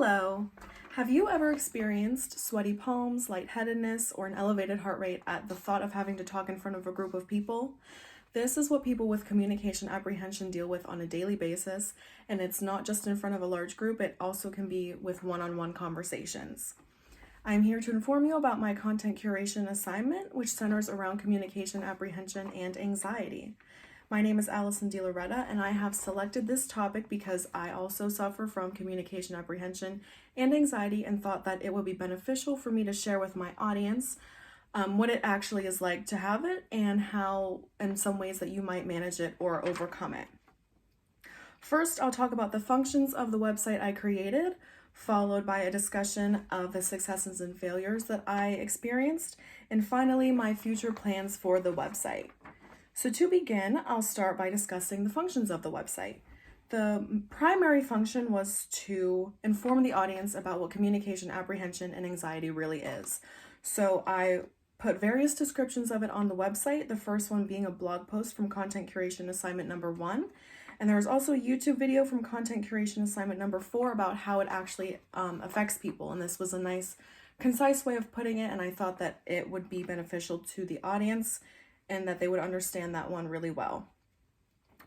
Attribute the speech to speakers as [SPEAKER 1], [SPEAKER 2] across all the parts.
[SPEAKER 1] Hello! Have you ever experienced sweaty palms, lightheadedness, or an elevated heart rate at the thought of having to talk in front of a group of people? This is what people with communication apprehension deal with on a daily basis, and it's not just in front of a large group, it also can be with one-on-one conversations. I'm here to inform you about my content curation assignment, which centers around communication apprehension and anxiety. My name is Allison De Loretta, and I have selected this topic because I also suffer from communication apprehension and anxiety and thought that it would be beneficial for me to share with my audience what it actually is like to have it and how, in some ways, that you might manage it or overcome it. First, I'll talk about the functions of the website I created, followed by a discussion of the successes and failures that I experienced, and finally, my future plans for the website. So to begin, I'll start by discussing the functions of the website. The primary function was to inform the audience about what communication apprehension and anxiety really is. So I put various descriptions of it on the website, the first one being a blog post from content curation assignment number 1. And there's also a YouTube video from content curation assignment number 4 about how it actually affects people. And this was a nice, concise way of putting it, and I thought that it would be beneficial to the audience and that they would understand that one really well.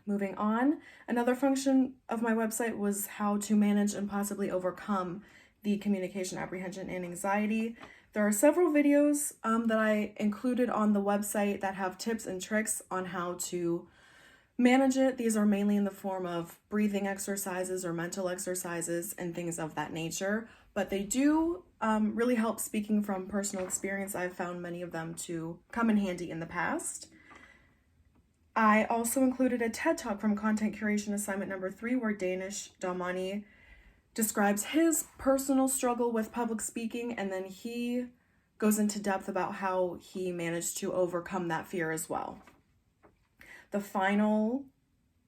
[SPEAKER 1] Moving on, another function of my website was how to manage and possibly overcome the communication apprehension and anxiety. There are several videos that I included on the website that have tips and tricks on how to manage it. These are mainly in the form of breathing exercises or mental exercises and things of that nature, but they do really help. Speaking from personal experience, I've found many of them to come in handy in the past. I also included a TED Talk from content curation assignment number 3 where Danish Damani describes his personal struggle with public speaking, and then he goes into depth about how he managed to overcome that fear as well. The final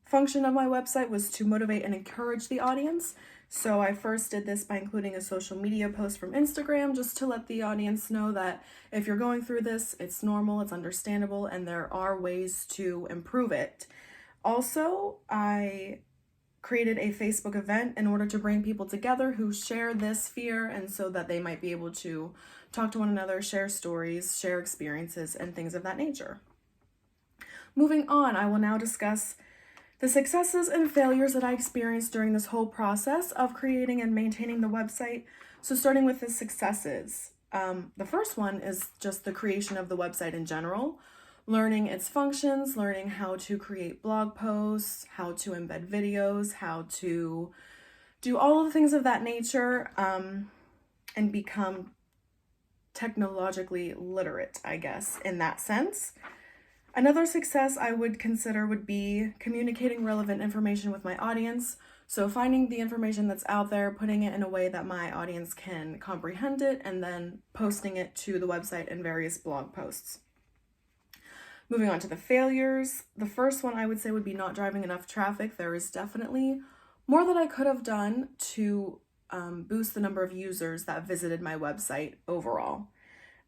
[SPEAKER 1] function of my website was to motivate and encourage the audience. So I first did this by including a social media post from Instagram just to let the audience know that if you're going through this, it's normal, it's understandable, and there are ways to improve it. Also, I created a Facebook event in order to bring people together who share this fear, and so that they might be able to talk to one another, share stories, share experiences, and things of that nature. Moving on, I will now discuss the successes and failures that I experienced during this whole process of creating and maintaining the website. So starting with the successes. The first one is just the creation of the website in general, learning its functions, learning how to create blog posts, how to embed videos, how to do all of the things of that nature, and become technologically literate, I guess, in that sense. Another success I would consider would be communicating relevant information with my audience. So finding the information that's out there, putting it in a way that my audience can comprehend it, and then posting it to the website in various blog posts. Moving on to the failures. The first one I would say would be not driving enough traffic. There is definitely more that I could have done to boost the number of users that visited my website overall.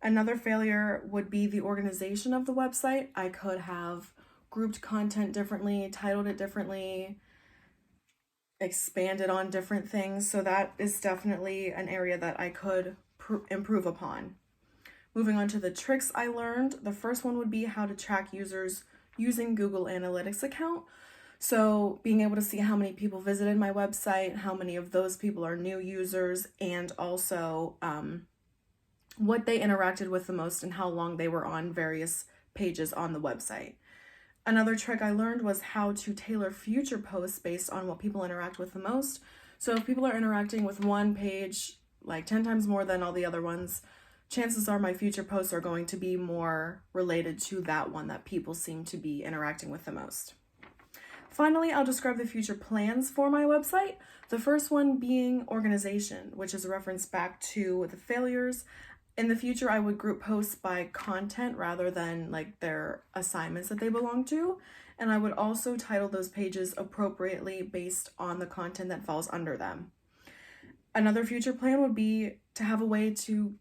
[SPEAKER 1] Another failure would be the organization of the website. I could have grouped content differently, titled it differently, expanded on different things. So that is definitely an area that I could improve upon. Moving on to the tricks I learned. The first one would be how to track users using Google Analytics account. So being able to see how many people visited my website, how many of those people are new users, and also what they interacted with the most and how long they were on various pages on the website. Another trick I learned was how to tailor future posts based on what people interact with the most. So if people are interacting with one page like 10 times more than all the other ones, chances are my future posts are going to be more related to that one that people seem to be interacting with the most. Finally, I'll describe the future plans for my website. The first one being organization, which is a reference back to the failures. In the future, I would group posts by content rather than like their assignments that they belong to. And I would also title those pages appropriately based on the content that falls under them. Another future plan would be to have a way to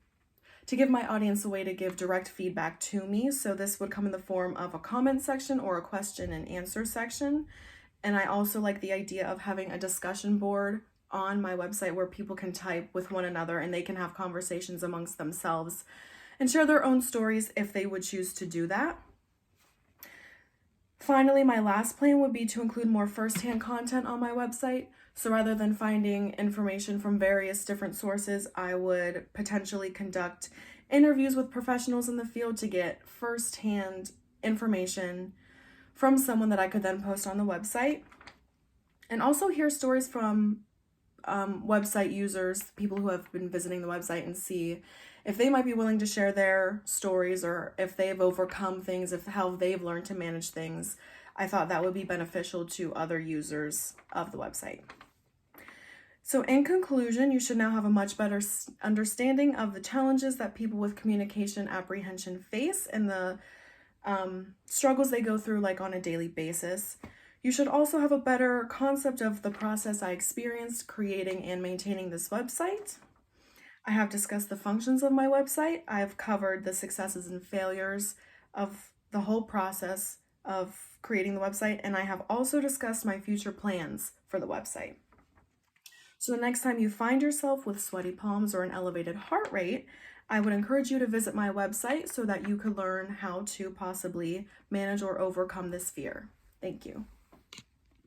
[SPEAKER 1] give my audience a way to give direct feedback to me. So this would come in the form of a comment section or a question and answer section. And I also like the idea of having a discussion board on my website where people can type with one another and they can have conversations amongst themselves and share their own stories if they would choose to do that. Finally, my last plan would be to include more firsthand content on my website. So rather than finding information from various different sources, I would potentially conduct interviews with professionals in the field to get firsthand information from someone that I could then post on the website. And also hear stories from website users, people who have been visiting the website, and see if they might be willing to share their stories or if they've overcome things, if how they've learned to manage things. I thought that would be beneficial to other users of the website. So in conclusion, you should now have a much better understanding of the challenges that people with communication apprehension face and the struggles they go through like on a daily basis. You should also have a better concept of the process I experienced creating and maintaining this website. I have discussed the functions of my website. I've covered the successes and failures of the whole process of creating the website, and I have also discussed my future plans for the website. So the next time you find yourself with sweaty palms or an elevated heart rate, I would encourage you to visit my website so that you could learn how to possibly manage or overcome this fear. Thank you.